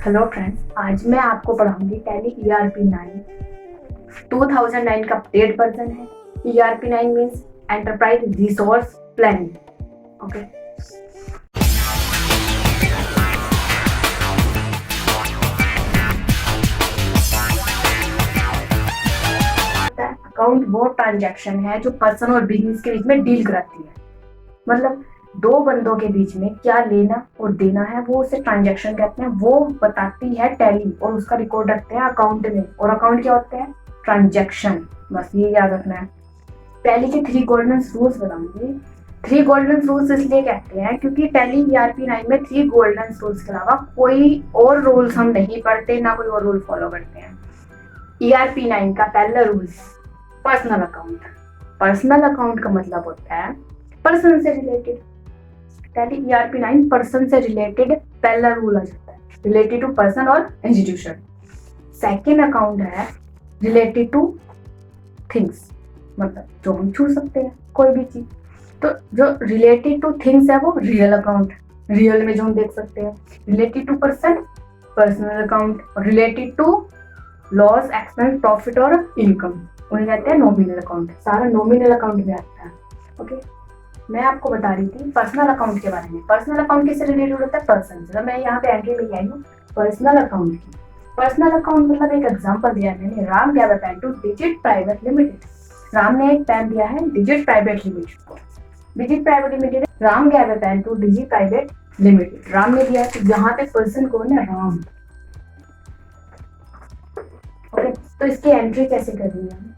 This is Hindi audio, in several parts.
हेलो फ्रेंड्स, आज मैं आपको पढ़ाऊंगी टैली ERP9 2009 का अपडेट वर्जन है। ERP9 means enterprise resource planning. Okay, account वो ट्रांजैक्शन है जो पर्सन और बिजनेस के बीच में डील कराती है। मतलब दो बंदों के बीच में क्या लेना और देना है, वो उसे ट्रांजैक्शन कहते हैं। वो बताती है टैली और उसका रिकॉर्ड रखते हैं अकाउंट में। और अकाउंट क्या होते हैं? ट्रांजैक्शन। बस ये याद रखना है। टैली के 3 गोल्डन रूल्स बताऊंगी। 3 गोल्डन रूल्स इसलिए कहते हैं क्योंकि टैली ERP9 में 3 गोल्डन रूल्स के अलावा कोई और रूल्स हम नहीं पढ़ते, ना कोई और रूल फॉलो करते हैं। ERP9 का पहला rules personal account. Personal account का मतलब होता है पर्सन से रिलेटेड। टैली ERP9 पर्सन से रिलेटेड पहला रूल आ जाता है, रिलेटेड टू पर्सन और इंस्टीट्यूशन। सेकेंड अकाउंट है रिलेटेड टू थिंग्स, मतलब जो हम छू सकते हैं कोई भी चीज। तो जो रिलेटेड टू थिंग्स है वो रियल अकाउंट, रियल में जो हम देख सकते हैं। Related to person personal account, related to loss expense profit और इनकम उन्हें कहते हैं नॉमिनल अकाउंट। सारा नॉमिनल अकाउंट में आता है। ओके, मैं आपको बता रही थी पर्सनल अकाउंट के बारे में। पर्सनल अकाउंट किससे रिलेटेड होता है? पर्सन से। मैं यहाँ पे एंट्री में आई हूँ पर्सनल अकाउंट की। पर्सनल अकाउंट मतलब एक एग्जांपल दिया है मैंने, Ram gave a pen to Digit private limited. Ram ने एक पेन दिया है डिजिट प्राइवेट लिमिटेड को। Digit private limited, Ram gave a pen to Digit private limited. Ram ने दिया है, तो यहाँ पे पर्सन कौन है? राम। ओके, तो इसकी एंट्री कैसे करनी है?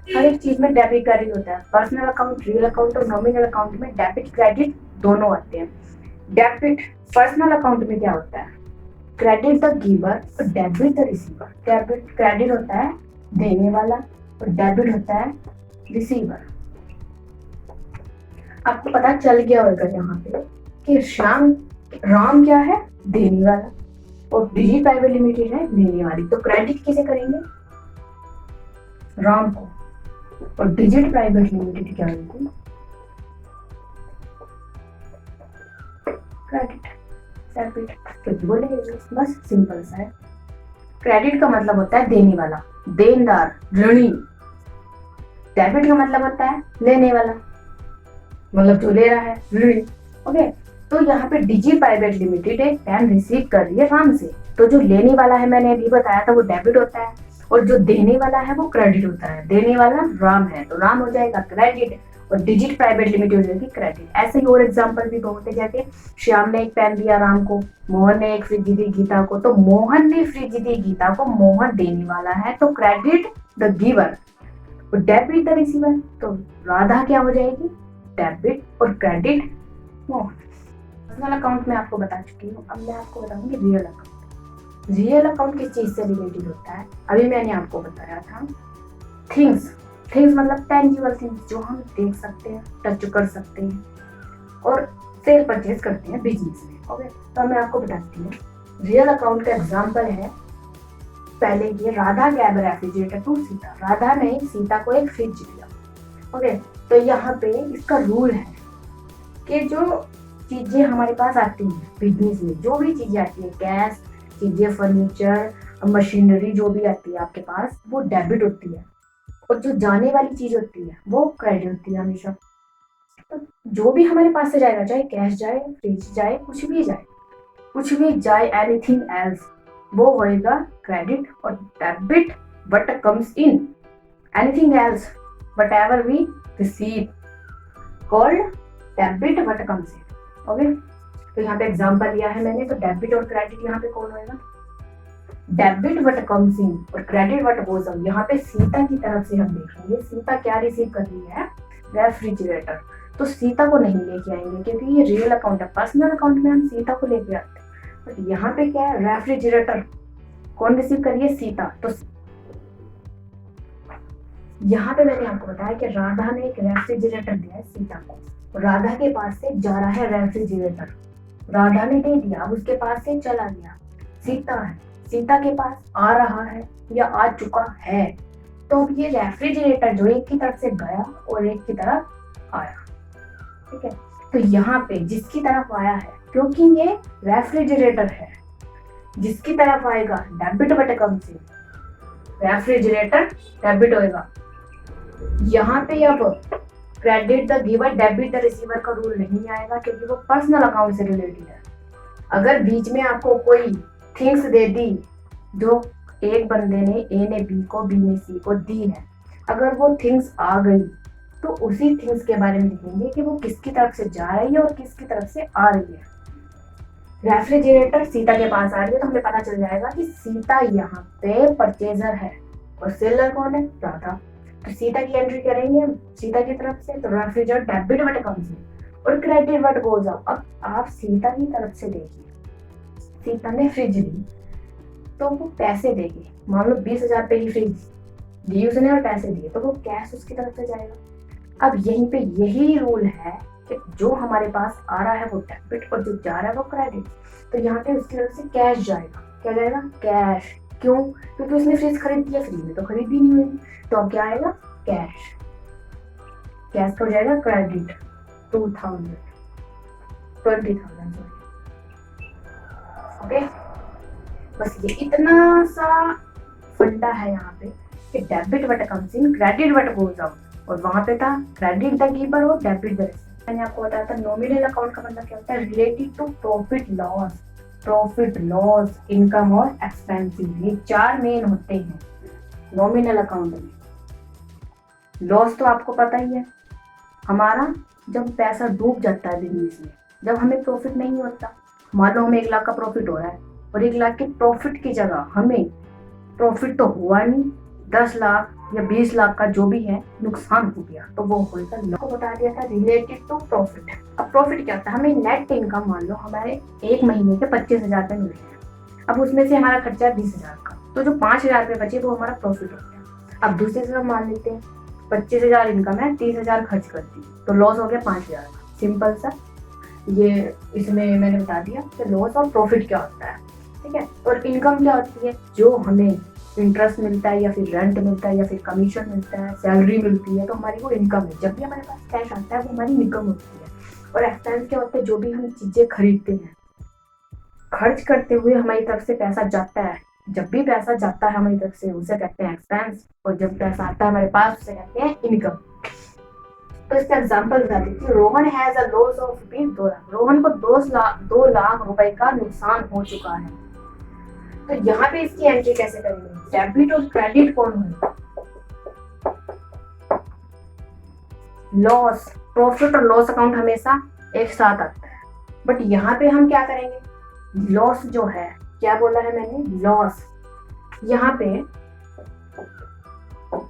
हर एक चीज में डेबिट क्रेडिट होता है। पर्सनल अकाउंट, रियल अकाउंट और नॉमिनल अकाउंट में डेबिट क्रेडिट दोनों आते हैं। डेबिट पर्सनल अकाउंट में क्या होता है? क्रेडिट द गिवर और debit the receiver. Debit credit होता है देने वाला और डेबिट होता है रिसीवर। आपको पता चल गया होगा यहाँ पे कि राम क्या है? देने वाला, और डिजी प्राइवेट लिमिटेड है लेने वाली। तो क्रेडिट किसे करेंगे? राम को। और डिजिट प्राइवेट लिमिटेड क्या होगी? क्रेडिट। डेबिट तो बोलेंगे, बस सिंपल सा है। क्रेडिट का मतलब होता है देने वाला, देनदार, ऋणी। डेबिट का मतलब होता है लेने वाला, मतलब जो ले रहा है, ऋणी। ओके, तो यहाँ पे डिजी प्राइवेट लिमिटेड एक पेन रिसीव कर रही है राम से। तो जो लेने वाला है मैंने अभी बताया था वो डेबिट होता है, और जो देने वाला है वो क्रेडिट होता है। देने वाला राम है तो राम हो जाएगा क्रेडिट और डिजिट प्राइवेट लिमिटेड हो जाएगी क्रेडिट। ऐसे ही और एग्जांपल भी बहुत है, जैसे श्याम ने एक पेन दिया राम को, मोहन ने एक फ्रिज दी गीता को। तो मोहन ने फ्रिज दी गीता को, मोहन देने वाला है तो क्रेडिट द गिवर और डेबिट द रिसीवर। तो राधा क्या हो जाएगी? डेबिट और क्रेडिट मोहन। पर्सनल अकाउंट में आपको बता चुकी हूँ, अब मैं आपको बताऊंगी रियल अकाउंट। रियल अकाउंट किस चीज से रिलेटेड होता है? अभी मैंने आपको बताया था थिंग्स। थिंग्स मतलब टेंजिबल थिंग्स जो हम देख सकते हैं, टच कर सकते हैं और सेल परचेज करते हैं बिजनेस में। ओके, तो मैं आपको बताती हूँ रियल अकाउंट का एग्जांपल है। पहले ये Radha gave refrigerator to Sita. Radha ने सीता को एक फ्रिज दिया। ओके, तो यहाँ पे इसका रूल है कि जो चीजें हमारे पास आती हैं बिजनेस में, जो भी चीजें आती है, गैस चीजें, फर्नीचर, मशीनरी जो भी आती है आपके पास, वो डेबिट होती है। और जो जाने वाली चीज होती है वो क्रेडिट होती है हमेशा। तो जो भी हमारे पास से जाएगा, चाहे कैश जाए, फ्रिज जाए, कुछ भी जाए, एनीथिंग एल्स, वो होएगा क्रेडिट। और debit what comes in, anything else whatever we receive called debit what comes in. Okay, तो यहाँ पे एग्जांपल लिया है मैंने, तो डेबिट और क्रेडिट यहाँ पे कौन होएगा? डेबिट व्हाट कम्स इन और क्रेडिट व्हाट गोज आउट। यहाँ पे सीता की तरफ से हम देखेंगे सीता क्या रिसीव कर रही है? रेफ्रिजरेटर। तो सीता को नहीं लेके आएंगे क्योंकि ये रियल अकाउंट है। पर्सनल अकाउंट में हम सीता को लेके आते हैं, बट यहाँ पे क्या है? रेफ्रिजरेटर कौन रिसीव कर रही है? सीता। तो यहाँ पे मैंने आपको बताया कि राधा ने एक रेफ्रिजरेटर दिया है सीता को, राधा के पास से जा रहा है रेफ्रिजरेटर, राधा ने दे दिया, अब उसके पास से चला गया। सीता है, सीता के पास आ रहा है या आ चुका है। तो ये रेफ्रिजरेटर जो एक की तरफ से गया और एक की तरफ आया, ठीक है। तो यहाँ पे जिसकी तरफ आया है क्योंकि ये रेफ्रिजरेटर है, जिसकी तरफ आएगा डेबिट बटे कम से रेफ्रिजरेटर डेबिट होएगा। यहाँ पे अब credit the giver debit the receiver का रूल नहीं आएगा, क्योंकि वो पर्सनल अकाउंट से रिलेटेड है। अगर बीच में आपको कोई थिंग्स दे दी, जो एक बंदे ने ए ने बी को, बी ने सी को दी है, अगर वो थिंग्स आ गई तो उसी थिंग्स के बारे में लिखेंगे कि वो किसकी तरफ से जा रही है और किसकी तरफ से आ रही है। रेफ्रिजरेटर सीता के पास आ रही है तो हमें पता चल जाएगा कि सीता यहाँ पे परचेजर है और सेलर कौन है, राधा। तो सीता की एंट्री करेंगे हम सीता की तरफ से, तो रेफ्रिजरेटर डेबिट बट कम से और क्रेडिट बट गोज अप। अब आप सीता की तरफ से देखिए, सीता ने फ्रिज ली तो वो पैसे देगी, मान लो 20,000 रुपए की फ्रिज दी उसने और पैसे दिए, तो वो कैश उसकी तरफ से जाएगा। अब यहीं पे यही रूल है कि जो हमारे पास आ रहा है वो डेबिट और जो जा रहा है वो क्रेडिट। तो यहाँ पे उसकी तरफ से कैश जाएगा। क्या जाएगा? कैश। क्यों? क्योंकि उसने फ्रिज खरीद दिया, फ्री में तो खरीदी नहीं हुई, तो अब क्या आएगा? कैश। कैश का हो जाएगा क्रेडिट 20,000 ओके। बस ये इतना सा फंडा है यहाँ पे कि debit but comes in, credit but goes out. और वहां पे था क्रेडिट द गिवर और डेबिट द रिसीवर। मैंने आपको बताया था नॉमिनल अकाउंट का मतलब क्या होता है, related to profit loss, income और एक्सपेंसिव। ये 4 मेन होते हैं नॉमिनल अकाउंट में। लॉस तो आपको पता ही है, हमारा जब पैसा डूब जाता है बिजनेस में, जब हमें प्रॉफिट नहीं होता। मान लो हमें 1 लाख का प्रॉफिट हो रहा है और 1 लाख के प्रॉफिट की जगह हमें प्रॉफिट तो हुआ नहीं, 10 लाख या 20 लाख का जो भी है नुकसान हो गया, तो वो होगा। लोगों को बता दिया था रिलेटेड टू प्रॉफिट। अब प्रॉफिट क्या होता है? हमें नेट इनकम, मान लो हमारे 1 महीने के 25,000 रुपये मिल रहे हैं। अब उसमें से हमारा खर्चा है 20,000 का, तो जो 5,000 रुपये बचे वो हमारा प्रॉफिट हो गया। अब दूसरी तरफ मान लेते हैं 25,000 इनकम है, 30,000 खर्च कर दी, तो लॉस हो गया 5,000 का। सिंपल सा, ये इसमें मैंने बता दिया कि लॉस और प्रॉफिट क्या होता है, ठीक है। और इनकम क्या होती है? जो हमें इंटरेस्ट मिलता है या फिर रेंट मिलता है या फिर कमीशन मिलता है, सैलरी मिलती है, तो हमारी वो इनकम है। जब भी हमारे पास कैश आता है वो हमारी इनकम होती है। और एक्सपेंस क्या होता है? जो भी हम चीजें खरीदते हैं, खर्च करते हुए हमारी तरफ से पैसा जाता है, जब भी पैसा जाता है हमारी तरफ से उसे कहते हैं एक्सपेंस, और जब पैसा आता है हमारे पास उसे कहते हैं इनकम। तो इसका एग्जांपल बता देती हूँ। Rohan has a loss of ₹2 lakh. Rohan को 2 लाख रुपए का नुकसान हो चुका है। तो यहाँ पे इसकी एंट्री कैसे करेंगे? डेबिट और क्रेडिट कौन होगा? लॉस, प्रॉफिट और लॉस अकाउंट हमेशा एक साथ आता है, बट यहाँ पे हम क्या करेंगे? लॉस जो है, क्या बोला है मैंने? लॉस। यहाँ पे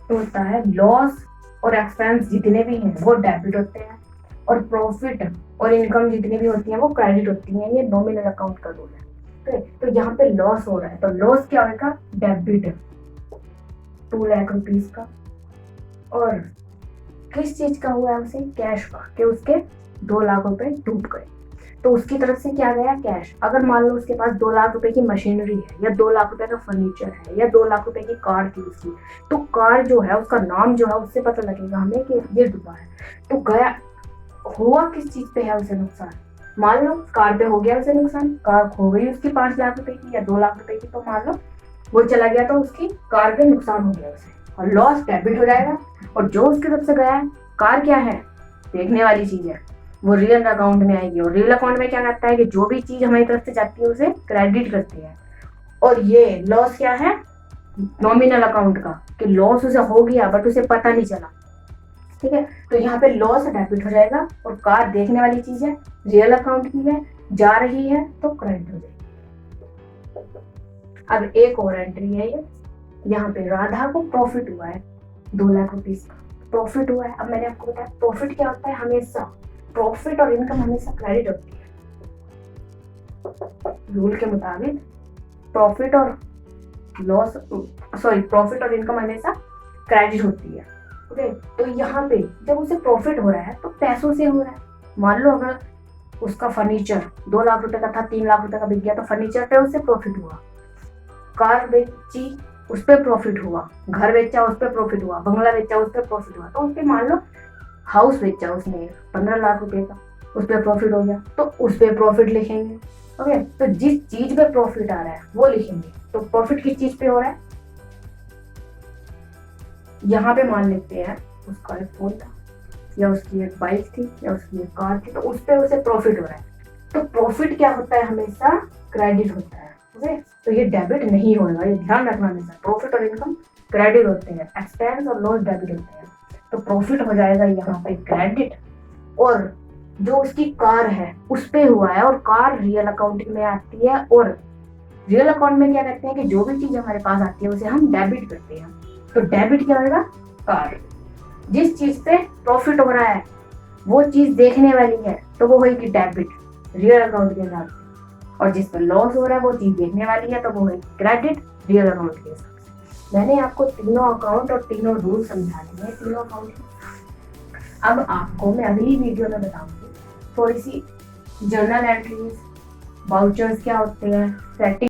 होता है लॉस और एक्सपेंस जितने भी हैं वो डेबिट होते हैं, और प्रॉफिट और इनकम जितनी भी होती हैं वो क्रेडिट होती हैं। ये नॉमिनल अकाउंट का रूल है। तो यहाँ पे लॉस हो रहा है, तो लॉस क्या होगा? डेबिट 2 लाख रुपीस का। और किस चीज का हुआ है? उसे कैश का, कि उसके 2 लाख रुपए डूब गए, तो उसकी तरफ से क्या गया? कैश। अगर मान लो उसके पास 2 लाख रुपए की मशीनरी है, या 2 लाख रुपए का फर्नीचर है, या 2 लाख रुपए की कार थी उसकी, तो कार जो है उसका नाम जो है उससे पता लगेगा हमें कि ये डूबा है। तो गया, हुआ किस चीज पे है उसे नुकसान? मान लो कार पे हो गया उसे नुकसान, कार खो गई उसकी 5 लाख रुपए की या 2 लाख रुपए की, तो मान लो वो चला गया तो उसकी कार पे नुकसान हो गया उसे, और लॉस डेबिट हो जाएगा। और जो उसकी तरफ से गया है, कार क्या है? देखने वाली चीज है, वो रियल अकाउंट में आएगी। और रियल अकाउंट में क्या करता है कि जो भी चीज हमारी तरफ से जाती है उसे क्रेडिट करती है। और ये लॉस क्या है? नॉमिनल अकाउंट का, कि लॉस उसे हो गया बट उसे पता नहीं चला, ठीक है। तो यहाँ पे लॉस डेबिट हो जाएगा, और कार देखने वाली चीज है, रियल अकाउंट की है, जा रही है तो क्रेडिट हो जाएगी। अब एक और एंट्री है ये, यहाँ पे राधा को प्रॉफिट हुआ है 2 लाख रुपीस का प्रॉफिट हुआ है। अब मैंने आपको बताया प्रॉफिट क्या होता है? हमेशा प्रॉफिट और इनकम हमेशा क्रेडिट होती है रूल के मुताबिक। प्रॉफिट और लॉस, प्रॉफिट और इनकम हमेशा क्रेडिट होती है, ओके। तो यहाँ पे जब उसे प्रॉफिट हो रहा है तो पैसों से हो रहा है। मान लो अगर उसका फर्नीचर 2 लाख रुपए का था, 3 लाख रुपए का बिक गया, तो फर्नीचर पे उससे प्रॉफिट हुआ। कार बेची, उस पर प्रॉफिट हुआ। घर बेचा, उस पर प्रॉफिट हुआ। बंगला बेचा, उस पर प्रॉफिट हुआ। तो उस पर मान लो हाउस बेचा उसने 15 लाख रुपए का, उस पर प्रॉफिट हो गया तो उस पर प्रॉफिट लिखेंगे। ओके, तो जिस चीज पे प्रॉफिट आ रहा है वो लिखेंगे। तो प्रॉफिट किस चीज पे हो रहा है, यहाँ पे मान लेते हैं उसका एक फोन था या उसकी एक बाइक थी या उसकी एक कार थी, तो उस पे उसे प्रॉफिट हो रहा है। तो प्रॉफिट क्या होता है, हमेशा क्रेडिट होता है। ओके, तो ये डेबिट नहीं होगा, ये ध्यान रखना हमेशा। प्रॉफिट और इनकम क्रेडिट होते हैं, एक्सपेंस और लॉस डेबिट होते हैं। तो प्रॉफिट हो जाएगा यहाँ पे क्रेडिट, और जो उसकी कार है उस पे हुआ है, और कार रियल अकाउंटिंग में आती है। और रियल अकाउंट में क्या करते हैं कि जो भी चीज हमारे पास आती है उसे हम डेबिट करते हैं। तो डेबिट क्या होगा, कार। जिस चीज पे प्रॉफिट हो रहा है वो चीज देखने वाली है तो वो होगी डेबिट रियल अकाउंट के हिसाब से, और जिस पर लॉस हो रहा है वो चीज देखने वाली है तो वो होगी क्रेडिट रियल अकाउंट के हिसाब से। मैंने आपको तीनों अकाउंट और तीनों रूल समझा दिए हैं, तीनों अकाउंट। अब आपको मैं अगली वीडियो में बताऊंगी थोड़ी सी जर्नल एंट्रीज, वाउचर्स क्या होते हैं, सेटिंग